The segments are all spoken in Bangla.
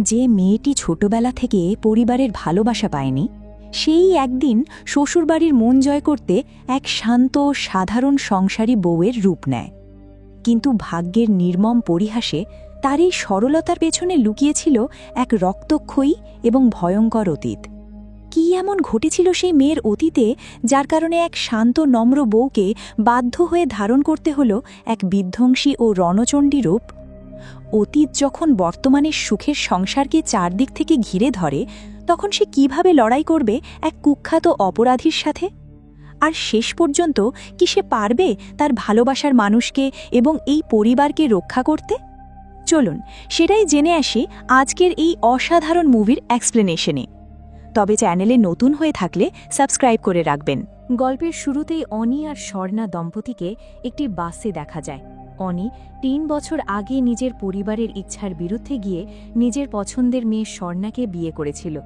যে মেয়েটি ছোটবেলা থেকে পরিবারের ভালোবাসা পায়নি, সেই একদিন শ্বশুরবাড়ির মন জয় করতে এক শান্ত সাধারণ সংসারী বউয়ের রূপ নেয়। কিন্তু ভাগ্যের নির্মম পরিহাসে তার এই সরলতার পেছনে লুকিয়েছিল এক রক্তক্ষয়ী এবং ভয়ঙ্কর অতীত। কি এমন ঘটেছিল সেই মেয়ের অতীতে, যার কারণে এক শান্ত নম্র বউকে বাধ্য হয়ে ধারণ করতে হলো এক বিধ্বংসী ও রণচণ্ডী রূপ? অতীত যখন বর্তমানের সুখের সংসারকে চারদিক থেকে ঘিরে ধরে, তখন সে কিভাবে লড়াই করবে এক কুখ্যাত অপরাধীর সাথে? আর শেষ পর্যন্ত কি সে পারবে তার ভালোবাসার মানুষকে এবং এই পরিবারকে রক্ষা করতে? চলুন সেটাই জেনে আসি আজকের এই অসাধারণ মুভির এক্সপ্লেনেশনে। তবে চ্যানেলে নতুন হয়ে থাকলে সাবস্ক্রাইব করে রাখবেন। গল্পের শুরুতেই অনি আর স্বর্ণা দম্পতিকে একটি বাসে দেখা যায়। অনি ৩ বছর আগে নিজের পরিবারের ইচ্ছার বিরুদ্ধে গিয়ে নিজের পছন্দের মেয়ে স্বর্ণাকে বিয়ে করেছিল।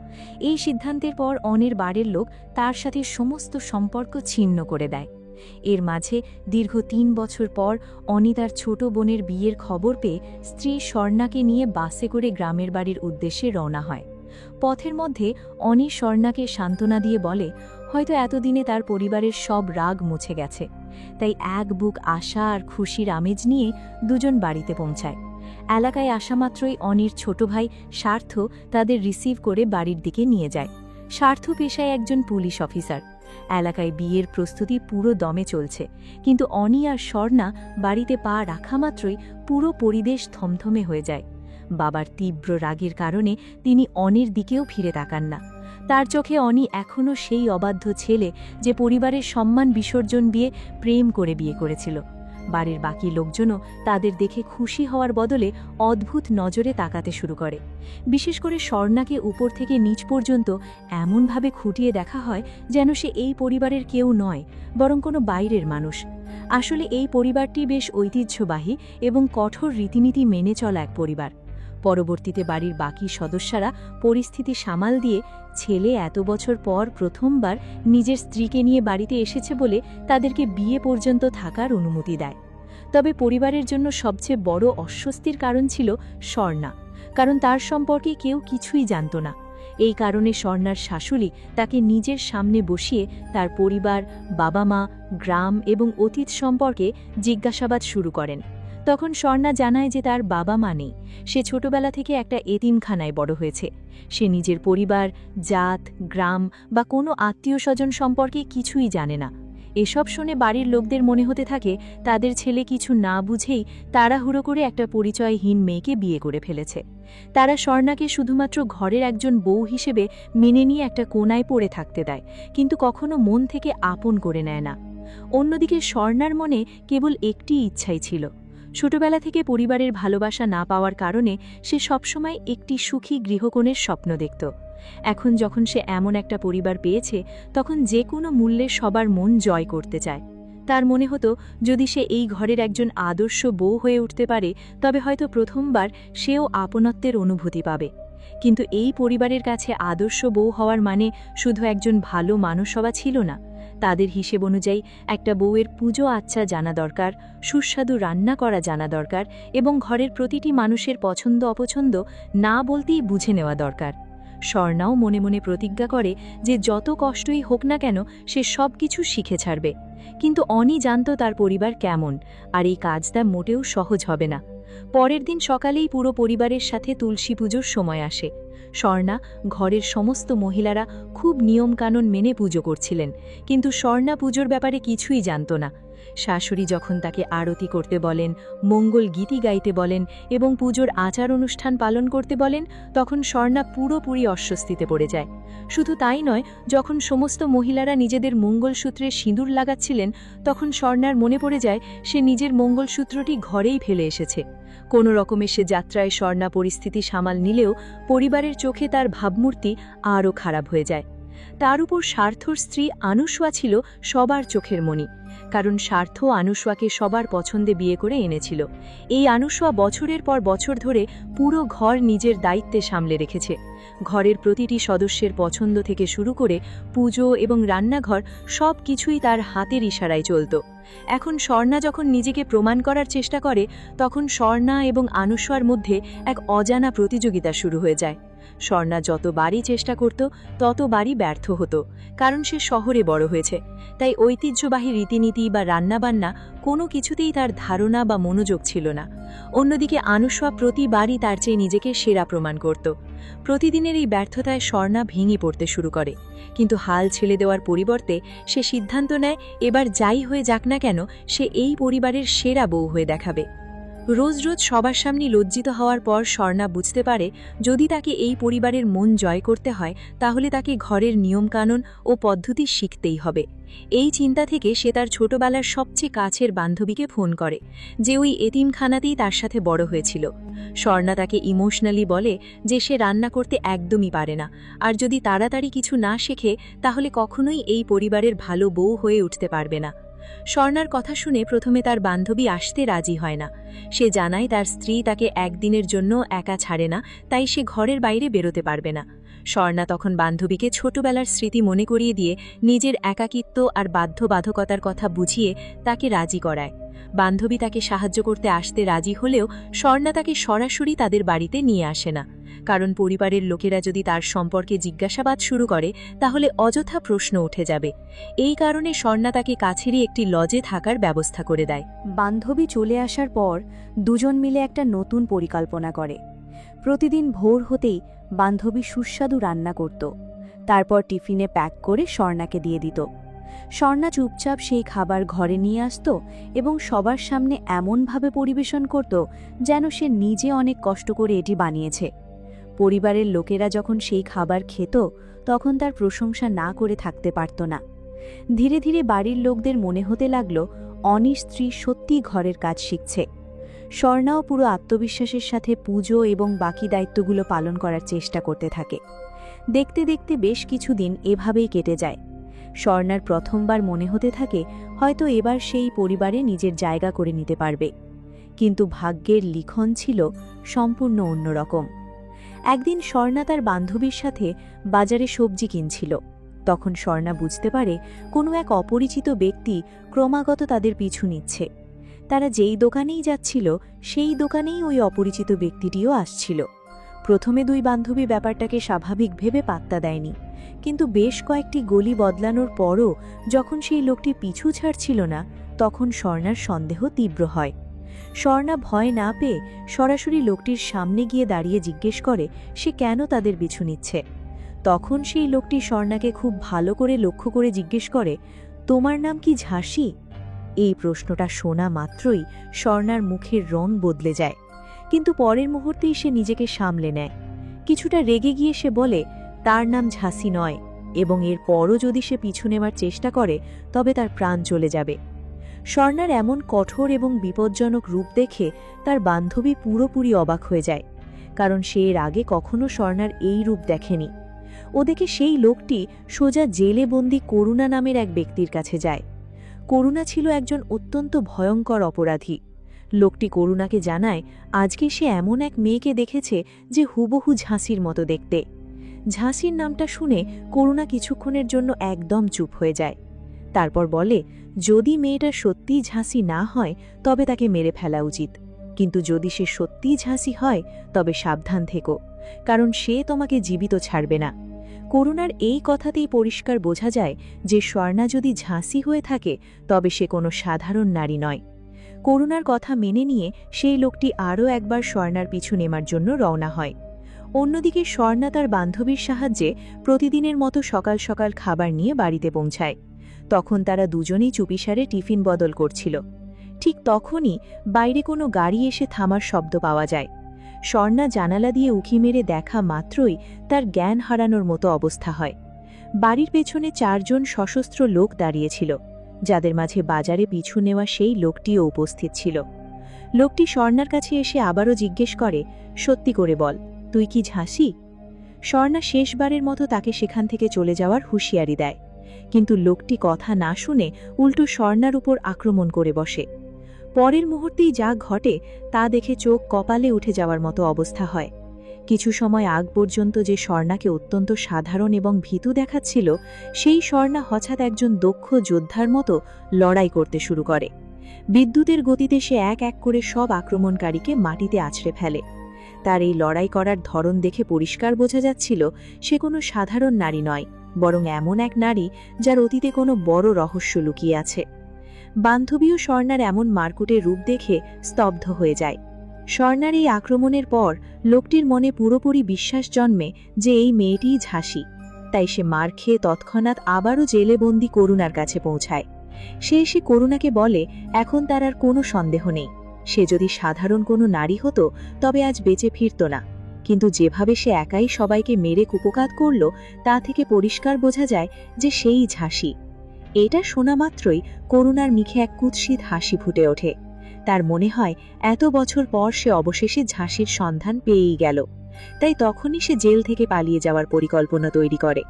এই সিদ্ধান্তের পর অনির বাড়ির লোক তার সাথে সমস্ত সম্পর্ক ছিন্ন করে দেয়। এর মাঝে দীর্ঘ ৩ বছর পর অনি তার ছোট বোনের বিয়ের খবর পেয়ে স্ত্রী স্বর্ণাকে নিয়ে বাসে করে গ্রামের বাড়ির উদ্দেশ্যে রওনা হয়। পথের মধ্যে অনি স্বর্ণাকে সান্ত্বনা দিয়ে বলে, হয়তো এতদিনে তার পরিবারের সব রাগ মুছে গেছে। তাই এক বুক আশা আর খুশির আমেজ নিয়ে দুজন বাড়িতে পৌঁছায়। এলাকায় আসা মাত্রই অনির ছোট ভাই স্বার্থ তাদের রিসিভ করে বাড়ির দিকে নিয়ে যায়। স্বার্থ পেশায় একজন পুলিশ অফিসার। এলাকায় বিয়ের প্রস্তুতি পুরো দমে চলছে, কিন্তু অনি আর স্বর্ণা বাড়িতে পা রাখা মাত্রই পুরো পরিবেশ থমথমে হয়ে যায়। বাবার তীব্র রাগের কারণে তিনি অনির দিকেও ফিরে তাকান না। তার চোখে অনি এখনও সেই অবাধ্য ছেলে যে পরিবারের সম্মান বিসর্জন দিয়ে প্রেম করে বিয়ে করেছিল। বাড়ির বাকি লোকজনও তাদের দেখে খুশি হওয়ার বদলে অদ্ভুত নজরে তাকাতে শুরু করে। বিশেষ করে স্বর্ণাকে উপর থেকে নিচ পর্যন্ত এমনভাবে খুঁটিয়ে দেখা হয় যেন সে এই পরিবারের কেউ নয়, বরং কোনো বাইরের মানুষ। আসলে এই পরিবারটি বেশ ঐতিহ্যবাহী এবং কঠোর রীতিনীতি মেনে চলা এক পরিবার। পরবর্তীতে বাড়ির বাকি সদস্যরা পরিস্থিতি সামাল দিয়ে ছেলে এত বছর পর প্রথমবার নিজের স্ত্রীকে নিয়ে বাড়িতে এসেছে বলে তাদেরকে বিয়ে পর্যন্ত থাকার অনুমতি দেয়। তবে পরিবারের জন্য সবচেয়ে বড় অস্বস্তির কারণ ছিল স্বর্ণা, কারণ তার সম্পর্কে কেউ কিছুই জানত না। এই কারণে স্বর্ণার শাশুড়ি তাকে নিজের সামনে বসিয়ে তার পরিবার, বাবা মা, গ্রাম এবং অতীত সম্পর্কে জিজ্ঞাসাবাদ শুরু করেন। তখন স্বর্ণা জানায় যে তার বাবা মা নেই, সে ছোটবেলা থেকে একটা এতিমখানায় বড় হয়েছে। সে নিজের পরিবার, জাত, গ্রাম বা কোনো আত্মীয় স্বজন সম্পর্কে কিছুই জানে না। এসব শুনে বাড়ির লোকদের মনে হতে থাকে তাদের ছেলে কিছু না বুঝেই তাড়াহুড়ো করে একটা পরিচয়হীন মেয়েকে বিয়ে করে ফেলেছে। তারা স্বর্ণাকে শুধুমাত্র ঘরের একজন বউ হিসেবে মেনে নিয়ে একটা কোণায় পড়ে থাকতে দেয়, কিন্তু কখনো মন থেকে আপন করে নেয় না। অন্যদিকে স্বর্ণার মনে কেবল একটি ইচ্ছাই ছিল। ছোটবেলা থেকে পরিবারের ভালোবাসা না পাওয়ার কারণে সে সবসময় একটি সুখী গৃহকোণের স্বপ্ন দেখত। এখন যখন সে এমন একটা পরিবার পেয়েছে, তখন যে কোনো মূল্যে সবার মন জয় করতে চায়। তার মনে হতো যদি সে এই ঘরের একজন আদর্শ বউ হয়ে উঠতে পারে, তবে হয়তো প্রথমবার সেও আপনত্বের অনুভূতি পাবে। কিন্তু এই পরিবারের কাছে আদর্শ বউ হওয়ার মানে শুধু একজন ভালো মানুষ হওয়া ছিল না। তাদের হিসেব অনুযায়ী একটা বউয়ের পুজো আচ্ছা জানা দরকার, সুস্বাদু রান্না করা জানা দরকার এবং ঘরের প্রতিটি মানুষের পছন্দ অপছন্দ না বলতেই বুঝে নেওয়া দরকার। স্বর্ণাও মনে মনে প্রতিজ্ঞা করে যে যত কষ্টই হোক না কেন সে সব কিছু শিখে ছাড়বে। কিন্তু অনি জানত তার পরিবার কেমন, আর এই কাজটা মোটেও সহজ হবে না। পরের দিন সকালেই পুরো পরিবারের সাথে তুলসী পুজোর সময় আসে। স্বর্ণা, ঘরের সমস্ত মহিলারা খুব নিয়মকানুন মেনে পুজো করছিলেন, কিন্তু স্বর্ণা পুজোর ব্যাপারে কিছুই জানত না। শাশুড়ি যখন তাকে আরতি করতে বলেন, মঙ্গল গীতি গাইতে বলেন এবং পুজোর আচার অনুষ্ঠান পালন করতে বলেন, তখন স্বর্ণা পুরোপুরি অস্বস্তিতে পড়ে যায়। শুধু তাই নয়, যখন সমস্ত মহিলারা নিজেদের মঙ্গলসূত্রে সিঁদুর লাগাচ্ছিলেন, তখন স্বর্ণার মনে পড়ে যায় সে নিজের মঙ্গলসূত্রটি ঘরেই ফেলে এসেছে। কোনো রকমে সে যাত্রায় স্বর্ণা পরিস্থিতি সামাল নিলেও পরিবারের চোখে তার ভাবমূর্তি আরও খারাপ হয়ে যায়। তার উপর স্বার্থর স্ত্রী আনুশোয়া ছিল সবার চোখের মণি। কারণ স্বার্থ আনুশোয়াকে সবার পছন্দে বিয়ে করে এনেছিল। এই আনুশোয়া বছরের পর বছর ধরে পুরো ঘর নিজের দায়িত্বে সামলে রেখেছে। ঘরের প্রতিটি সদস্যের পছন্দ থেকে শুরু করে পুজো এবং রান্নাঘর সব কিছুই তার হাতের ইশারায় চলত। এখন স্বর্ণা যখন নিজেকে প্রমাণ করার চেষ্টা করে, তখন স্বর্ণা এবং আনুশোয়ার মধ্যে এক অজানা প্রতিযোগিতা শুরু হয়ে যায়। স্বর্ণা যতবারই চেষ্টা করত ততবারই ব্যর্থ হতো, কারণ সে শহরে বড় হয়েছে। তাই ঐতিহ্যবাহী রীতিনীতি বা রান্নাবান্না কোনো কিছুতেই তার ধারণা বা মনোযোগ ছিল না। অন্যদিকে আনুশোয়া প্রতিবারই তার চেয়ে নিজেকে সেরা প্রমাণ করত। প্রতিদিনের এই ব্যর্থতায় স্বর্ণা ভেঙে পড়তে শুরু করে, কিন্তু হাল ছেড়ে দেওয়ার পরিবর্তে সে সিদ্ধান্ত নেয় এবার যাই হয়ে যাক না কেন সে এই পরিবারের সেরা বউ হয়ে দেখাবে। রোজ রোজ সবার সামনে লজ্জিত হওয়ার পর স্বর্ণা বুঝতে পারে যদি তাকে এই পরিবারের মন জয় করতে হয় তাহলে তাকে ঘরের নিয়মকানুন ও পদ্ধতি শিখতেই হবে। এই চিন্তা থেকে সে তার ছোটবেলার সবচেয়ে কাছের বান্ধবীকে ফোন করে, যে ওই এতিমখানাতেই তার সাথে বড় হয়েছিল। স্বর্ণা তাকে ইমোশনালি বলে যে সে রান্না করতে একদমই পারে না, আর যদি তাড়াতাড়ি কিছু না শেখে তাহলে কখনোই এই পরিবারের ভালো বউ হয়ে উঠতে পারবে না। স্বর্ণার কথা শুনে প্রথমে তার বান্ধবী আসতে রাজি হয় না। সে জানায় তার স্ত্রী তাকে একদিনের জন্য একা ছাড়ে না, তাই সে ঘরের বাইরে বেরোতে পারবে না। স্বর্ণা তখন বান্ধবীকে ছোটবেলার স্মৃতি মনে করিয়ে দিয়ে নিজের একাকিত্ব আর বাধ্যবাধকতার কথা বুঝিয়ে তাকে রাজি করায়। বান্ধবী তাকে সাহায্য করতে আসতে রাজি হলেও স্বর্ণা তাকে সরাসরি তাদের বাড়িতে নিয়ে আসে না, কারণ পরিবারের লোকেরা যদি তার সম্পর্কে জিজ্ঞাসাবাদ শুরু করে তাহলে অযথা প্রশ্ন উঠে যাবে। এই কারণে স্বর্ণা তাকে কাছেরই একটি লজে থাকার ব্যবস্থা করে দেয়। বান্ধবী চলে আসার পর দুজন মিলে একটা নতুন পরিকল্পনা করে। প্রতিদিন ভোর হতেই বান্ধবী সুস্বাদু রান্না করত, তারপর টিফিনে প্যাক করে স্বর্ণাকে দিয়ে দিত। স্বর্ণা চুপচাপ সেই খাবার ঘরে নিয়ে আসত এবং সবার সামনে এমনভাবে পরিবেশন করত যেন সে নিজে অনেক কষ্ট করে এটি বানিয়েছে। পরিবারের লোকেরা যখন সেই খাবার খেত তখন তার প্রশংসা না করে থাকতে পারত না। ধীরে ধীরে বাড়ির লোকদের মনে হতে লাগল অনির স্ত্রী সত্যিই ঘরের কাজ শিখছে। স্বর্ণাও পুরো আত্মবিশ্বাসের সাথে পুজো এবং বাকি দায়িত্বগুলো পালন করার চেষ্টা করতে থাকে। দেখতে দেখতে বেশ কিছুদিন এভাবেই কেটে যায়। স্বর্ণার প্রথমবার মনে হতে থাকে হয়তো এবার সেই পরিবারে নিজের জায়গা করে নিতে পারবে, কিন্তু ভাগ্যের লিখন ছিল সম্পূর্ণ অন্যরকম। একদিন স্বর্ণা তার বান্ধবীর সাথে বাজারে সবজি কিনছিল। তখন স্বর্ণা বুঝতে পারে কোনো এক অপরিচিত ব্যক্তি ক্রমাগত তাদের পিছু নিচ্ছে। তারা যেই দোকানেই যাচ্ছিল সেই দোকানেই ওই অপরিচিত ব্যক্তিটিও আসছিল। প্রথমে দুই বান্ধবী ব্যাপারটাকে স্বাভাবিক ভেবে পাত্তা দেয়নি, কিন্তু বেশ কয়েকটি গলি বদলানোর পরও যখন সেই লোকটি পিছু ছাড়ছিল না তখন স্বর্ণার সন্দেহ তীব্র হয়। স্বর্ণা ভয় না পেয়ে সরাসরি লোকটির সামনে গিয়ে দাঁড়িয়ে জিজ্ঞেস করে সে কেন তাদের পিছু নিচ্ছে। তখন সেই লোকটি স্বর্ণাকে খুব ভালো করে লক্ষ্য করে জিজ্ঞেস করে, তোমার নাম কি ঝাঁসি? এই প্রশ্নটা শোনা মাত্রই স্বর্ণার মুখের রং বদলে যায়, কিন্তু পরের মুহূর্তেই সে নিজেকে সামলে নেয়। কিছুটা রেগে গিয়ে সে বলে তার নাম ঝাঁসি নয়, এবং এর পরও যদি সে পিছু নেওয়ার চেষ্টা করে তবে তার প্রাণ চলে যাবে। স্বর্ণার এমন কঠোর এবং বিপজ্জনক রূপ দেখে তার বান্ধবী পুরোপুরি অবাক হয়ে যায়, কারণ সে এর আগে কখনো স্বর্ণার এই রূপ দেখেনি। ওদিকে সেই লোকটি সোজা জেলে বন্দী করুণা নামের এক ব্যক্তির কাছে যায়। করুণা ছিল একজন অত্যন্ত ভয়ঙ্কর অপরাধী। লোকটি করুণাকে জানায় আজকে সে এমন এক মেয়েকে দেখেছে যে হুবহু ঝাঁসির মতো দেখতে। ঝাঁসির নামটা শুনে করুণা কিছুক্ষণের জন্য একদম চুপ হয়ে যায়। তারপর বলে যদি মেয়েটা সত্যিই ঝাঁসি না হয় তবে তাকে মেরে ফেলা উচিত, কিন্তু যদি সে সত্যিই ঝাঁসি হয় তবে সাবধান থেকো, কারণ সে তোমাকে জীবিত ছাড়বে না। করুণার এই কথাতেই পরিষ্কার বোঝা যায় যে স্বর্ণা যদি ঝাঁসি হয়ে থাকে তবে সে কোনো সাধারণ নারী নয়। করুণার কথা মেনে নিয়ে সেই লোকটি আরও একবার স্বর্ণার পিছু নেমার জন্য রওনা হয়। অন্যদিকে স্বর্ণা তার বান্ধবীর সাহায্যে প্রতিদিনের মতো সকাল সকাল খাবার নিয়ে বাড়িতে পৌঁছায়। তখন তারা দুজনেই চুপিসারে টিফিন বদল করছিল। ঠিক তখনই বাইরে কোনো গাড়ি এসে থামার শব্দ পাওয়া যায়। স্বর্ণা জানালা দিয়ে উঁকি মেরে দেখা মাত্রই তার জ্ঞান হারানোর মতো অবস্থা হয়। বাড়ির পেছনে 4 জন সশস্ত্র লোক দাঁড়িয়েছিল, যাদের মাঝে বাজারে পিছু নেওয়া সেই লোকটিও উপস্থিত ছিল। লোকটি স্বর্ণার কাছে এসে আবারও জিজ্ঞেস করে, সত্যি করে বল, তুই কি ঝাঁসি? স্বর্ণা শেষবারের মতো তাকে সেখান থেকে চলে যাওয়ার হুঁশিয়ারি দেয়, কিন্তু লোকটি কথা না শুনে উল্টো স্বর্ণার উপর আক্রমণ করে বসে। পরের মুহূর্তেই যা ঘটে তা দেখে চোখ কপালে উঠে যাওয়ার মতো অবস্থা হয়। কিছু সময় আগ পর্যন্ত যে স্বর্ণাকে অত্যন্ত সাধারণ এবং ভীতু দেখাচ্ছিল, সেই স্বর্ণা হঠাৎ একজন দক্ষ যোদ্ধার মতো লড়াই করতে শুরু করে। বিদ্যুতের গতিতে সে এক এক করে সব আক্রমণকারীকে মাটিতে আছড়ে ফেলে। তার এই লড়াই করার ধরন দেখে পরিষ্কার বোঝা যাচ্ছিল সে কোনো সাধারণ নারী নয়, বরং এমন এক নারী যার অতীতে কোনো বড় রহস্য লুকিয়ে আছে। বান্ধবীও স্বর্ণার এমন মারকুটের রূপ দেখে স্তব্ধ হয়ে যায়। স্বর্ণার এই আক্রমণের পর লোকটির মনে পুরোপুরি বিশ্বাস জন্মে যে এই মেয়েটিই ঝাঁসি। তাই সে মার খেয়ে তৎক্ষণাৎ আবারও জেলে বন্দি করুণার কাছে পৌঁছায়। সে এসে করুণাকে বলে এখন তার আর কোনো সন্দেহ নেই, সে যদি সাধারণ কোনো নারী হতো তবে আজ বেঁচে ফিরত না। কিন্তু যেভাবে সে একাই সবাইকে মেরে কুপকাত করল, তা থেকে পরিষ্কার বোঝা যায় যে সেই ঝাঁসি। এটা শোনা মাত্রই করুণার মুখে এক কুৎসিত হাসি ফুটে ওঠে। তার মনে হয় এত বছর পর সে অবশেষে ঝাঁসির সন্ধান পেয়েই গেল। তাই তখনই সে জেল থেকে পালিয়ে যাওয়ার পরিকল্পনা তৈরি করে।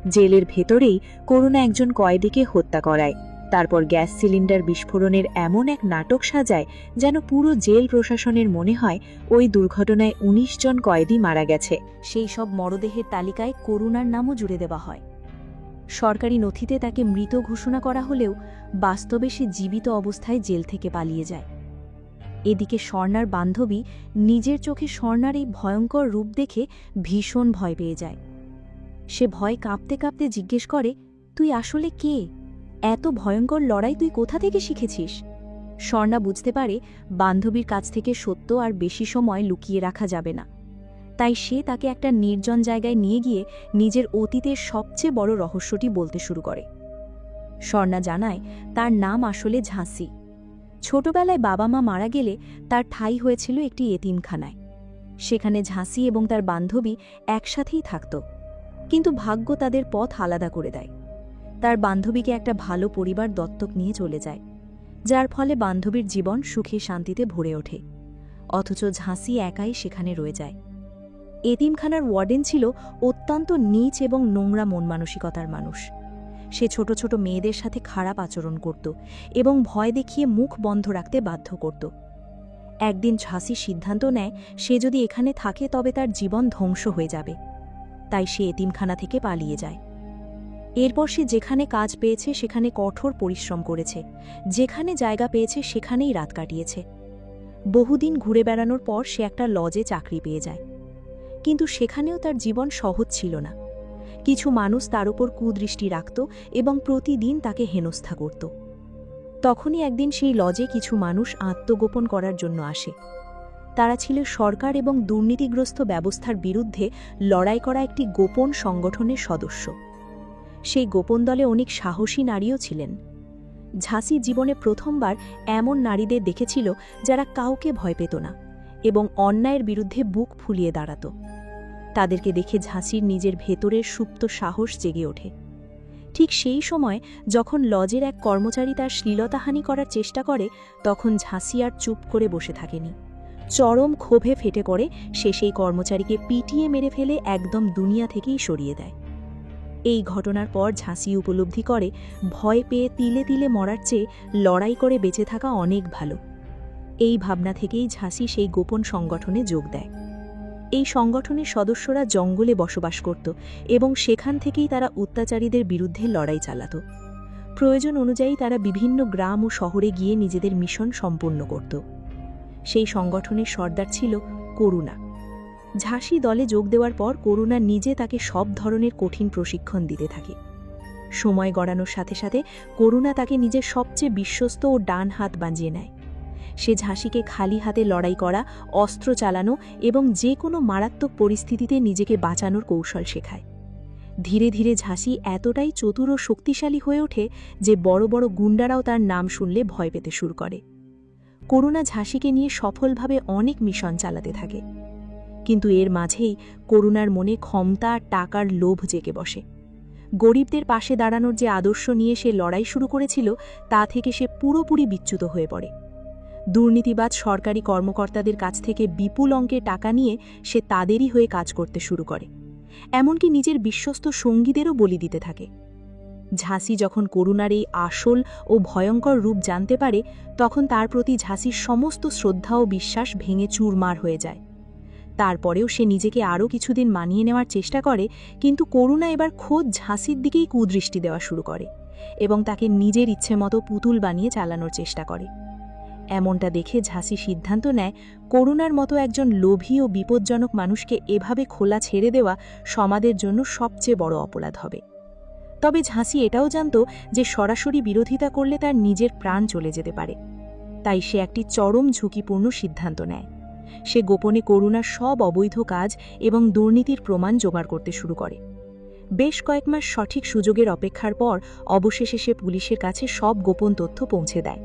জেলের ভেতরেই করুণা একজন কয়েদিকে হত্যা করায়। তারপর গ্যাস সিলিন্ডার বিস্ফোরণের এমন এক নাটক সাজায় যেন পুরো জেল প্রশাসনের মনে হয় ওই দুর্ঘটনায় ১৯ জন কয়েদি মারা গেছে। সেই সব মরদেহের তালিকায় করুণার নামও জুড়ে দেওয়া হয়। সরকারি নথিতে তাকে মৃত ঘোষণা করা হলেও বাস্তবে সে জীবিত অবস্থায় জেল থেকে পালিয়ে যায়। এদিকে স্বর্ণার বান্ধবী নিজের চোখে স্বর্ণার এই ভয়ঙ্কর রূপ দেখে ভীষণ ভয় পেয়ে যায়। সে ভয় কাঁপতে কাঁপতে জিজ্ঞেস করে, তুই আসলে কে? এত ভয়ঙ্কর লড়াই তুই কোথা থেকে শিখেছিস? স্বর্ণা বুঝতে পারে বান্ধবীর কাছ থেকে সত্য আর বেশি সময় লুকিয়ে রাখা যাবে না। তাই সে তাকে একটা নির্জন জায়গায় নিয়ে গিয়ে নিজের অতীতের সবচেয়ে বড় রহস্যটি বলতে শুরু করে। স্বর্ণা জানায় তার নাম আসলে ঝাঁসি। ছোটবেলায় বাবা মা মারা গেলে তার ঠাঁই হয়েছিল একটি এতিমখানায়। সেখানে ঝাঁসি এবং তার বান্ধবী একসাথেই থাকত, কিন্তু ভাগ্য তাদের পথ আলাদা করে দেয়। তার বান্ধবীকে একটা ভালো পরিবার দত্তক নিয়ে চলে যায়, যার ফলে বান্ধবীর জীবন সুখে শান্তিতে ভরে ওঠে। অথচ ঝাঁসি একাই সেখানে রয়ে যায়। এতিমখানার ওয়ার্ডেন ছিল অত্যন্ত নীচ এবং নোংরা মন মানসিকতার মানুষ। সে ছোট ছোট মেয়েদের সাথে খারাপ আচরণ করত এবং ভয় দেখিয়ে মুখ বন্ধ রাখতে বাধ্য করত। একদিন ঝাঁসি সিদ্ধান্ত নেয় সে যদি এখানে থাকে তবে তার জীবন ধ্বংস হয়ে যাবে। তাই সে এতিমখানা থেকে পালিয়ে যায়। এরপর সে যেখানে কাজ পেয়েছে সেখানে কঠোর পরিশ্রম করেছে, যেখানে জায়গা পেয়েছে সেখানেই রাত কাটিয়েছে। বহুদিন ঘুরে বেড়ানোর পর সে একটা লজে চাকরি পেয়ে যায়। কিন্তু সেখানেও তার জীবন সহজ ছিল না। কিছু মানুষ তার উপর কুদৃষ্টি রাখত এবং প্রতিদিন তাকে হেনস্থা করত। তখনই একদিন সেই লজে কিছু মানুষ আত্মগোপন করার জন্য আসে। তারা ছিল সরকার এবং দুর্নীতিগ্রস্ত ব্যবস্থার বিরুদ্ধে লড়াই করা একটি গোপন সংগঠনের সদস্য। সেই গোপন দলে অনেক সাহসী নারীও ছিলেন। ঝাঁসি জীবনে প্রথমবার এমন নারীদের দেখেছিল যারা কাউকে ভয় পেত না এবং অন্যায়ের বিরুদ্ধে বুক ফুলিয়ে দাঁড়াত। তাদেরকে দেখে ঝাঁসির নিজের ভেতরের সুপ্ত সাহস জেগে ওঠে। ঠিক সেই সময় যখন লজের এক কর্মচারী তার শ্লীলতাহানি করার চেষ্টা করে, তখন ঝাঁসি আর চুপ করে বসে থাকেনি। চরম ক্ষোভে ফেটে পড়ে সে সেই কর্মচারীকে পিটিয়ে মেরে ফেলে একদম দুনিয়া থেকেই সরিয়ে দেয়। এই ঘটনার পর ঝাঁসি উপলব্ধি করে ভয় পেয়ে তিলে তিলে মরার চেয়ে লড়াই করে বেঁচে থাকা অনেক ভালো। এই ভাবনা থেকেই ঝাঁসি সেই গোপন সংগঠনে যোগ দেয়। এই সংগঠনের সদস্যরা জঙ্গলে বসবাস করত এবং সেখান থেকেই তারা অত্যাচারীদের বিরুদ্ধে লড়াই চালাত। প্রয়োজন অনুযায়ী তারা বিভিন্ন গ্রাম ও শহরে গিয়ে নিজেদের মিশন সম্পূর্ণ করত। সেই সংগঠনের সর্দার ছিল করুণা। ঝাঁসি দলে যোগ দেওয়ার পর করুণা নিজে তাকে সব ধরনের কঠিন প্রশিক্ষণ দিতে থাকে। সময় গড়ানোর সাথে সাথে করুণা তাকে নিজের সবচেয়ে বিশ্বস্ত ও ডান হাত বাঁধিয়ে নেয়। সে ঝাঁসিকে খালি হাতে লড়াই করা, অস্ত্র চালানো এবং যে কোনো মারাত্মক পরিস্থিতিতে নিজেকে বাঁচানোর কৌশল শেখায়। ধীরে ধীরে ঝাঁসি এতটাই চতুর ও শক্তিশালী হয়ে ওঠে যে বড় বড় গুন্ডারাও তার নাম শুনলে ভয় পেতে শুরু করে। করুণা ঝাঁসিকে নিয়ে সফলভাবে অনেক মিশন চালাতে থাকে। কিন্তু এর মাঝেই করুণার মনে ক্ষমতা আর টাকার লোভ জেগে বসে। গরিবদের পাশে দাঁড়ানোর যে আদর্শ নিয়ে সে লড়াই শুরু করেছিল, তা থেকে সে পুরোপুরি বিচ্যুত হয়ে পড়ে। দুর্নীতিবাজ সরকারি কর্মকর্তাদের কাছ থেকে বিপুল অঙ্কের টাকা নিয়ে সে তাদেরই হয়ে কাজ করতে শুরু করে, এমনকি নিজের বিশ্বস্ত সঙ্গীদেরও বলি দিতে থাকে। ঝাঁসি যখন করুণার এই আসল ও ভয়ঙ্কর রূপ জানতে পারে, তখন তার প্রতি ঝাঁসির সমস্ত শ্রদ্ধা ও বিশ্বাস ভেঙে চুরমার হয়ে যায়। তারপরেও সে নিজেকে আরও কিছুদিন মানিয়ে নেওয়ার চেষ্টা করে, কিন্তু করুণা এবার খোদ ঝাঁসির দিকেই কুদৃষ্টি দেওয়া শুরু করে এবং তাকে নিজের ইচ্ছে মতো পুতুল বানিয়ে চালানোর চেষ্টা করে। এমনটা দেখে ঝাঁসি সিদ্ধান্ত নেয়, করুণার মতো একজন লোভী ও বিপজ্জনক মানুষকে এভাবে খোলা ছেড়ে দেওয়া সমাজের জন্য সবচেয়ে বড় অপরাধ হবে। তবে ঝাঁসি এটাও জানত যে সরাসরি বিরোধিতা করলে তার নিজের প্রাণ চলে যেতে পারে। তাই সে একটি চরম ঝুঁকিপূর্ণ সিদ্ধান্ত নেয়। সে গোপনে করুণার সব অবৈধ কাজ এবং দুর্নীতির প্রমাণ জোগাড় করতে শুরু করে। বেশ কয়েক মাস সঠিক সুযোগের অপেক্ষার পর অবশেষে সে পুলিশের কাছে সব গোপন তথ্য পৌঁছে দেয়।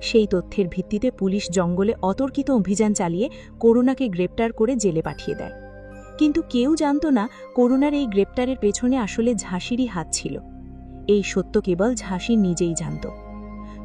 সেই তথ্যের ভিত্তিতে পুলিশ জঙ্গলে অতর্কিত অভিযান চালিয়ে করুণাকে গ্রেপ্তার করে জেলে পাঠিয়ে দেয়। কিন্তু কেউ জানত না করুণার এই গ্রেপ্তারের পেছনে আসলে ঝাঁসিরই হাত ছিল। এই সত্য কেবল ঝাঁসি নিজেই জানত।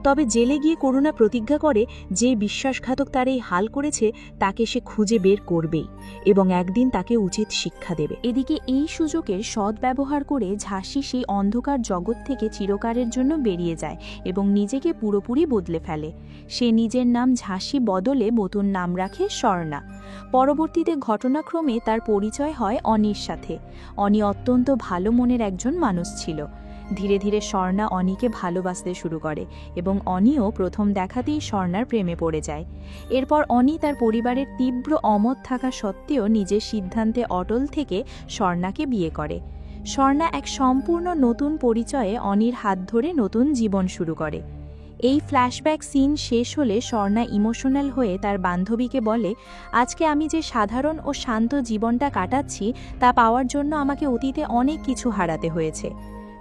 তবে জেলে গিয়ে করুণা প্রতিজ্ঞা করে যে বিশ্বাসঘাতক তার এই হাল করেছে তাকে সে খুঁজে বের করবেই এবং একদিন তাকে উচিত শিক্ষা দেবে। এদিকে এই সুযোগের সদ্ব্যবহার করে ঝাঁসি সেই অন্ধকার জগৎ থেকে চিরকালের জন্য বেরিয়ে যায় এবং নিজেকে পুরোপুরি বদলে ফেলে। সে নিজের নাম ঝাঁসি বদলে নতুন নাম রাখে স্বর্ণা। পরবর্তীতে ঘটনাক্রমে তার পরিচয় হয় অনির সাথে। অনি অত্যন্ত ভালো মনের একজন মানুষ ছিল। ধীরে ধীরে স্বর্ণা অনিকে ভালোবাসতে শুরু করে এবং অনিও প্রথম দেখাতেই স্বর্ণার প্রেমে পড়ে যায়। এরপর অনি তার পরিবারের তীব্র অমত থাকা সত্ত্বেও নিজের সিদ্ধান্তে অটল থেকে স্বর্ণাকে বিয়ে করে। স্বর্ণা এক সম্পূর্ণ নতুন পরিচয়ে অনির হাত ধরে নতুন জীবন শুরু করে। এই ফ্ল্যাশব্যাক সিন শেষ হলে স্বর্ণা ইমোশনাল হয়ে তার বান্ধবীকে বলে, আজকে আমি যে সাধারণ ও শান্ত জীবনটা কাটাচ্ছি তা পাওয়ার জন্য আমাকে অতীতে অনেক কিছু হারাতে হয়েছে।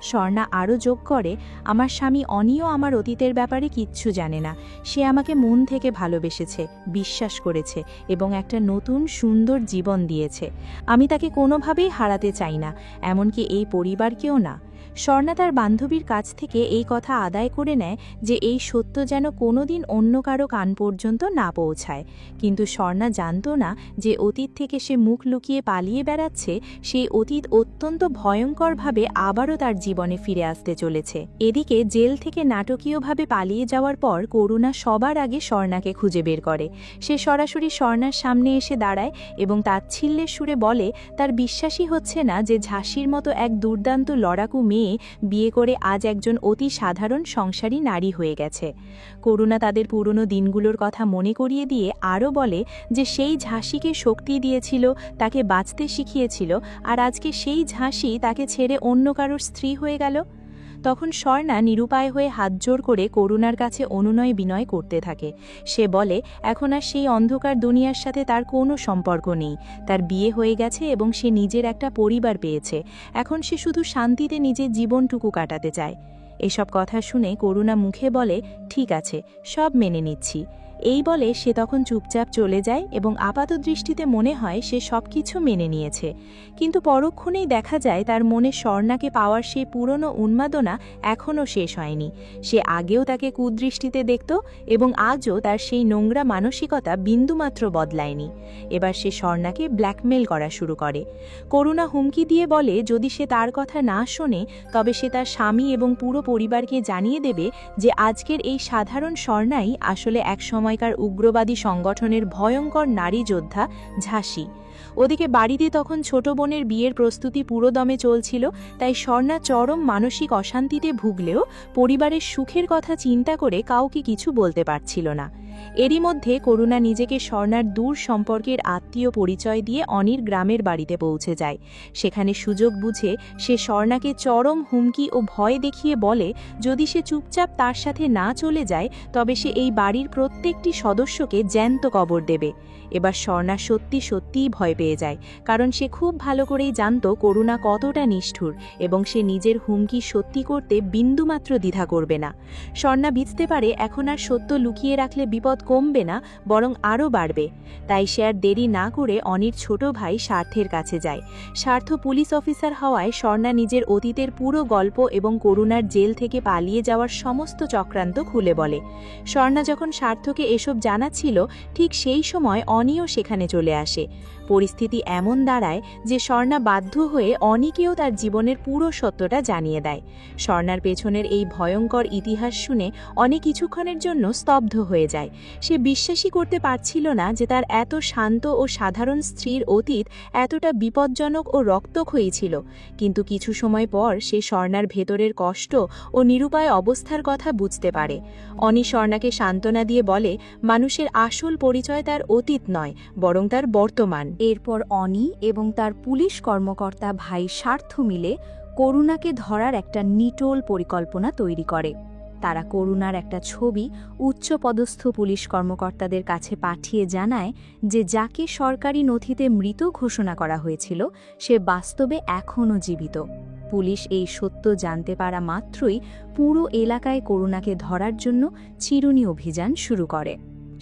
স্বর্ণা আরও যোগ করে, আমার স্বামী অনিও আমার অতীতের ব্যাপারে কিচ্ছু জানে না। সে আমাকে মন থেকে ভালোবেসেছে, বিশ্বাস করেছে এবং একটা নতুন সুন্দর জীবন দিয়েছে। আমি তাকে কোনোভাবেই হারাতে চাই না, এমনকি এই পরিবারকেও না। স্বর্ণা তার বান্ধবীর কাছ থেকে এই কথা আদায় করে নেয় যে এই সত্য যেন কোনোদিন অন্য কারো কান পর্যন্ত না পৌঁছায়। কিন্তু স্বর্ণা জানত না যে অতীত থেকে সে মুখ লুকিয়ে পালিয়ে বেড়াচ্ছে, সেই অতীত অত্যন্ত ভয়ঙ্করভাবে আবারও তার জীবনে ফিরে আসতে চলেছে। এদিকে জেল থেকে নাটকীয়ভাবে পালিয়ে যাওয়ার পর করুণা সবার আগে স্বর্ণাকে খুঁজে বের করে। সে সরাসরি স্বর্ণার সামনে এসে দাঁড়ায় এবং তাচ্ছিল্যের সুরে বলে তার বিশ্বাসই হচ্ছে না যে ঝাঁসির মতো এক দুর্দান্ত লড়াকু মেয়ে বিয়ে করে আজ একজন অতি সাধারণ সংসারী নারী হয়ে গেছে। করুণা তাদের পুরনো দিনগুলোর কথা মনে করিয়ে দিয়ে আরও বলে যে সেই ঝাঁসিকে শক্তি দিয়েছিল, তাকে বাঁচতে শিখিয়েছিল, আর আজকে সেই ঝাঁসি তাকে ছেড়ে অন্য কারোর স্ত্রী হয়ে গেল। তখন স্বর্ণা নিরুপায় হয়ে হাতজোড় করে করুণার কাছে অনুনয় বিনয় করতে থাকে। সে বলে এখন আর সেই অন্ধকার দুনিয়ার সাথে তার কোনো সম্পর্ক নেই। তার বিয়ে হয়ে গেছে এবং সে নিজের একটা পরিবার পেয়েছে। এখন সে শুধু শান্তিতে নিজের জীবনটুকু কাটাতে চায়। এসব কথা শুনে করুণা মুখে বলে, ঠিক আছে, সব মেনে নিচ্ছি। এই বলে সে তখন চুপচাপ চলে যায় এবং আপাতদৃষ্টিতে মনে হয় সে সবকিছু মেনে নিয়েছে। কিন্তু পরক্ষণেই দেখা যায় তার মনে স্বর্ণাকে পাওয়ার সেই পুরনো উন্মাদনা এখনও শেষ হয়নি। সে আগেও তাকে কুদৃষ্টিতে দেখত এবং আজও তার সেই নোংরা মানসিকতা বিন্দুমাত্র বদলায়নি। এবার সে স্বর্ণাকে ব্ল্যাকমেল করা শুরু করে। করুণা হুমকি দিয়ে বলে যদি সে তার কথা না শোনে তবে সে তার স্বামী এবং পুরো পরিবারকে জানিয়ে দেবে যে আজকের এই সাধারণ স্বর্ণাই আসলে একসময়কার উগ্রবাদী সংগঠনের ভয়ঙ্কর নারী যোদ্ধা ঝাঁসি। ওদিকে বাড়িতে তখন ছোট বোনের বিয়ের প্রস্তুতি পুরোদমে চলছিল, তাই স্বর্ণা চরম মানসিক অশান্তিতে ভুগলেও পরিবারের সুখের কথা চিন্তা করে কাউকে কিছু বলতে পারছিল না। এরই মধ্যে করুণা নিজেকে স্বর্ণার দূর সম্পর্কের আত্মীয় পরিচয় দিয়ে অনির গ্রামের বাড়িতে পৌঁছে যায়। সেখানে সুযোগ বুঝে সে স্বর্ণাকে চরম হুমকি ও ভয় দেখিয়ে বলে যদি সে চুপচাপ তার সাথে না চলে যায় তবে সে এই বাড়ির প্রত্যেকটি সদস্যকে জ্যান্ত কবর দেবে। এবার স্বর্ণা সত্যি সত্যিই ভয় পেয়ে যায়, কারণ সে খুব ভালো করেই জানত করুণা কতটা নিষ্ঠুর এবং সে নিজের হুমকি সত্যি করতে বিন্দুমাত্র দ্বিধা করবে না। স্বর্ণা বুঝতে পারে এখন আর সত্য লুকিয়ে রাখলে বিপদ কমবে না, বরং আরও বাড়বে। তাই সে আর দেরি না করে অনির ছোট ভাই স্বার্থের কাছে যায়। স্বার্থ পুলিশ অফিসার হওয়ায় স্বর্ণা নিজের অতীতের পুরো গল্প এবং করুণার জেল থেকে পালিয়ে যাওয়ার সমস্ত চক্রান্ত খুলে বলে। স্বর্ণা যখন স্বার্থকে এসব জানাচ্ছিল ঠিক সেই সময় অনিও সেখানে চলে আসে। পরিস্থিতি এমন দাঁড়ায় যে স্বর্ণা বাধ্য হয়ে অনিকেও তার জীবনের পুরো সত্যটা জানিয়ে দেয়। স্বর্ণার পেছনের এই ভয়ঙ্কর ইতিহাস শুনে অনেক কিছুক্ষণের জন্য স্তব্ধ হয়ে যায়। সে বিশ্বাসই করতে পারছিল না যে তার এত শান্ত ও সাধারণ স্ত্রীর অতীত এতটা বিপজ্জনক ও রক্তক্ষয়ী ছিল। কিন্তু কিছু সময় পর সে স্বর্ণার ভেতরের কষ্ট ও নিরুপায় অবস্থার কথা বুঝতে পারে। অনি স্বর্ণাকে সান্ত্বনা দিয়ে বলে, মানুষের আসল পরিচয় তার অতীত নয়, বরং তার বর্তমান। এরপর অনি এবং তার পুলিশ কর্মকর্তা ভাই স্বার্থ মিলে করুণাকে ধরার একটা নিটোল পরিকল্পনা তৈরি করে। তারা করুণার একটা ছবি উচ্চপদস্থ পুলিশ কর্মকর্তাদের কাছে পাঠিয়ে জানায় যে যাকে সরকারি নথিতে মৃত ঘোষণা করা হয়েছিল সে বাস্তবে এখনও জীবিত। পুলিশ এই সত্য জানতে পারা মাত্রই পুরো এলাকায় করুণাকে ধরার জন্য চিরুনি অভিযান শুরু করে।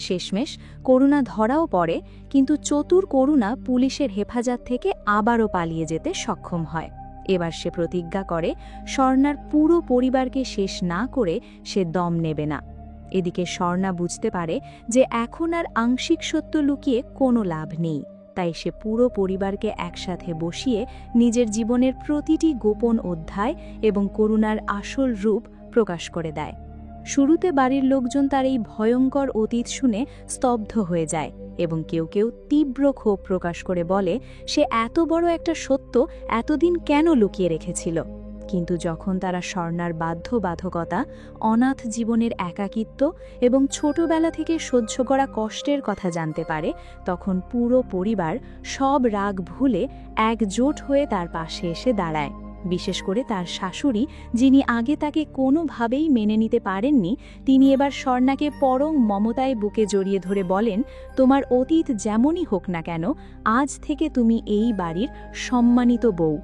শেষমেশ করুণা ধরাও পড়ে, কিন্তু চতুর করুণা পুলিশের হেফাজত থেকে আবারও পালিয়ে যেতে সক্ষম হয়। এবার সে প্রতিজ্ঞা করে স্বর্ণার পুরো পরিবারকে শেষ না করে সে দম নেবে না। এদিকে স্বর্ণা বুঝতে পারে যে এখন আর আংশিক সত্য লুকিয়ে কোনো লাভ নেই, তাই সে পুরো পরিবারকে একসাথে বসিয়ে নিজের জীবনের প্রতিটি গোপন অধ্যায় এবং করুণার আসল রূপ প্রকাশ করে দেয়। শুরুতে বাড়ির লোকজন তার এই ভয়ঙ্কর অতীত শুনে স্তব্ধ হয়ে যায় এবং কেউ কেউ তীব্র ক্ষোভ প্রকাশ করে বলে সে এত বড় একটা সত্য এতদিন কেন লুকিয়ে রেখেছিল। কিন্তু যখন তারা স্বর্ণার বাধ্যবাধকতা, অনাথ জীবনের একাকিত্ব এবং ছোটবেলা থেকে সহ্য করা কষ্টের কথা জানতে পারে, তখন পুরো পরিবার সব রাগ ভুলে একজোট হয়ে তার পাশে এসে দাঁড়ায়। বিশেষ করে তার শাশুড়ি, যিনি আগে তাকে কোনোভাবেই মেনে নিতে পারেননি, তিনি এবার স্বর্ণাকে পরম মমতায় বুকে জড়িয়ে ধরে বলেন, তোমার অতীত যেমনই হোক না কেন, আজ থেকে তুমি এই বাড়ির সম্মানিত বউ।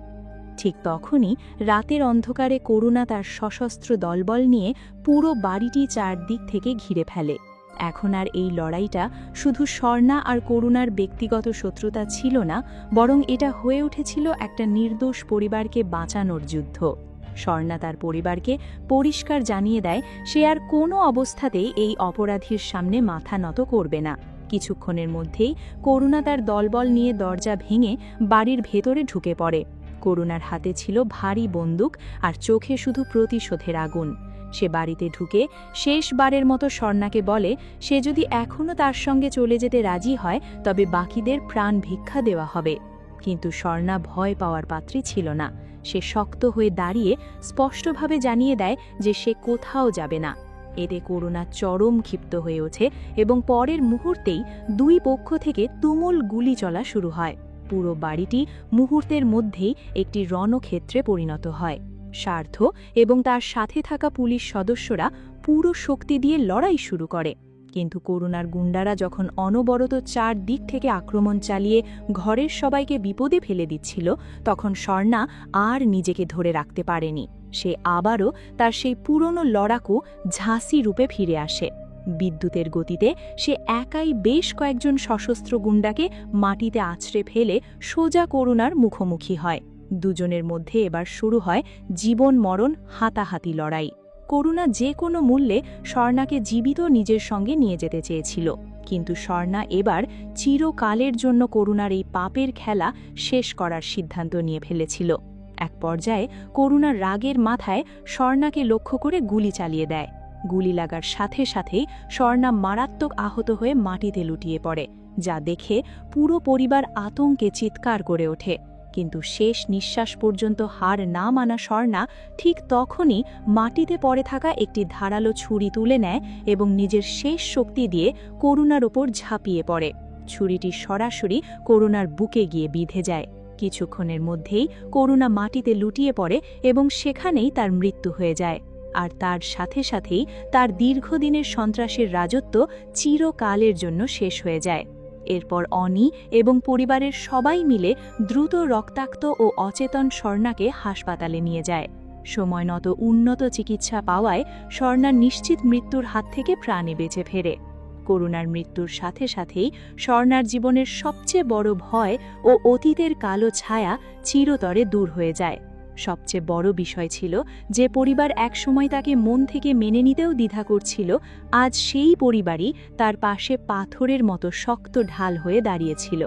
ঠিক তখনই রাতের অন্ধকারে করুণা তার সশস্ত্র দলবল নিয়ে পুরো বাড়িটি চারদিক থেকে ঘিরে ফেলে। এখন আর এই লড়াইটা শুধু স্বর্ণা আর করুণার ব্যক্তিগত শত্রুতা ছিল না, বরং এটা হয়ে উঠেছিল একটা নির্দোষ পরিবারকে বাঁচানোর যুদ্ধ। স্বর্ণা তার পরিবারকে পরিষ্কার জানিয়ে দেয় সে আর কোনো অবস্থাতেই এই অপরাধীর সামনে মাথা নত করবে না। কিছুক্ষণের মধ্যেই করুণা তার দলবল নিয়ে দরজা ভেঙে বাড়ির ভেতরে ঢুকে পড়ে। করুণার হাতে ছিল ভারী বন্দুক আর চোখে শুধু প্রতিশোধের আগুন। সে বাড়িতে ঢুকে শেষবারের মতো স্বর্ণাকে বলে সে যদি এখনও তার সঙ্গে চলে যেতে রাজি হয় তবে বাকিদের প্রাণ ভিক্ষা দেওয়া হবে। কিন্তু স্বর্ণা ভয় পাওয়ার পাত্রী ছিল না। সে শক্ত হয়ে দাঁড়িয়ে স্পষ্টভাবে জানিয়ে দেয় যে সে কোথাও যাবে না। এতে করুণা চরম ক্ষিপ্ত হয়ে ওঠে এবং পরের মুহূর্তেই দুই পক্ষ থেকে তুমুল গুলি চলা শুরু হয়। পুরো বাড়িটি মুহূর্তের মধ্যেই একটি রণক্ষেত্রে পরিণত হয়। স্বার্থ এবং তার সাথে থাকা পুলিশ সদস্যরা পুরো শক্তি দিয়ে লড়াই শুরু করে, কিন্তু করুণার গুন্ডারা যখন অনবরত চারদিক থেকে আক্রমণ চালিয়ে ঘরের সবাইকে বিপদে ফেলে দিচ্ছিল, তখন স্বর্ণা আর নিজেকে ধরে রাখতে পারেনি। সে আবারও তার সেই পুরনো লড়াকু ঝাঁসি রূপে ফিরে আসে। বিদ্যুতের গতিতে সে একাই বেশ কয়েকজন সশস্ত্র গুন্ডাকে মাটিতে আছড়ে ফেলে সোজা করুণার মুখোমুখি হয়। দুজনের মধ্যে এবার শুরু হয় জীবন মরণ হাতাহাতি লড়াই। করুণা যে কোনো মূল্যে স্বর্ণাকে জীবিত নিজের সঙ্গে নিয়ে যেতে চেয়েছিল, কিন্তু স্বর্ণা এবার চিরকালের জন্য করুণার এই পাপের খেলা শেষ করার সিদ্ধান্ত নিয়ে ফেলেছিল। এক পর্যায়ে করুণার রাগের মাথায় স্বর্ণাকে লক্ষ্য করে গুলি চালিয়ে দেয়। গুলি লাগার সাথে সাথেই স্বর্ণা মারাত্মক আহত হয়ে মাটিতে লুটিয়ে পড়ে, যা দেখে পুরো পরিবার আতঙ্কে চিৎকার করে ওঠে। কিন্তু শেষ নিঃশ্বাস পর্যন্ত হার না মানা স্বর্ণা ঠিক তখনই মাটিতে পড়ে থাকা একটি ধারালো ছুরি তুলে নেয় এবং নিজের শেষ শক্তি দিয়ে করুণার ওপর ঝাঁপিয়ে পড়ে। ছুরিটি সরাসরি করুণার বুকে গিয়ে বিঁধে যায়। কিছুক্ষণের মধ্যেই করুণা মাটিতে লুটিয়ে পড়ে এবং সেখানেই তার মৃত্যু হয়ে যায়। আর তার সাথে সাথেই তার দীর্ঘদিনের সন্ত্রাসের রাজত্ব চিরকালের জন্য শেষ হয়ে যায়। এরপর অনি এবং পরিবারের সবাই মিলে দ্রুত রক্তাক্ত ও অচেতন স্বর্ণাকে হাসপাতালে নিয়ে যায়। সময়মত উন্নত চিকিৎসা পাওয়ায় স্বর্ণা নিশ্চিত মৃত্যুর হাত থেকে প্রাণে বেঁচে ফেরে। করুণার মৃত্যুর সাথে সাথেই স্বর্ণার জীবনের সবচেয়ে বড় ভয় ও অতীতের কালো ছায়া চিরতরে দূর হয়ে যায়। সবচেয়ে বড় বিষয় ছিল যে পরিবার একসময় তাকে মন থেকে মেনে নিতেও দ্বিধা করছিল, আজ সেই পরিবারই তার পাশে পাথরের মতো শক্ত ঢাল হয়ে দাঁড়িয়েছিল।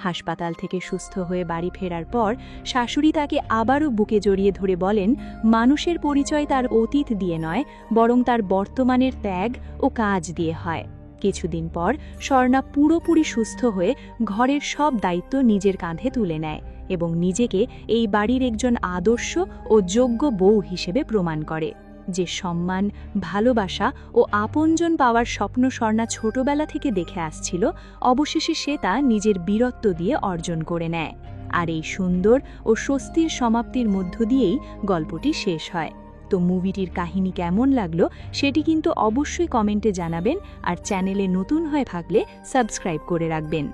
হাসপাতাল থেকে সুস্থ হয়ে বাড়ি ফেরার পর শাশুড়ি তাকে আবারও বুকে জড়িয়ে ধরে বলেন, মানুষের পরিচয় তার অতীত দিয়ে নয়, বরং তার বর্তমানের ত্যাগ ও কাজ দিয়ে হয়। কিছুদিন পর স্বর্ণা পুরোপুরি সুস্থ হয়ে ঘরের সব দায়িত্ব নিজের কাঁধে তুলে নেয় এবং নিজেকে এই বাড়ির একজন আদর্শ ও যোগ্য বউ হিসেবে প্রমাণ করে। যে সম্মান, ভালোবাসা ও আপনজন পাওয়ার স্বপ্ন স্বর্ণা ছোটবেলা থেকে দেখে আসছিল, অবশেষে সে তা নিজের বীরত্ব দিয়ে অর্জন করে নেয়। আর এই সুন্দর ও স্বস্তির সমাপ্তির মধ্য দিয়েই গল্পটি শেষ হয়। তো মুভিটির কাহিনী কেমন লাগলো সেটি কিন্তু অবশ্যই কমেন্টে জানাবেন, আর চ্যানেলে নতুন হয়ে থাকলে সাবস্ক্রাইব করে রাখবেন।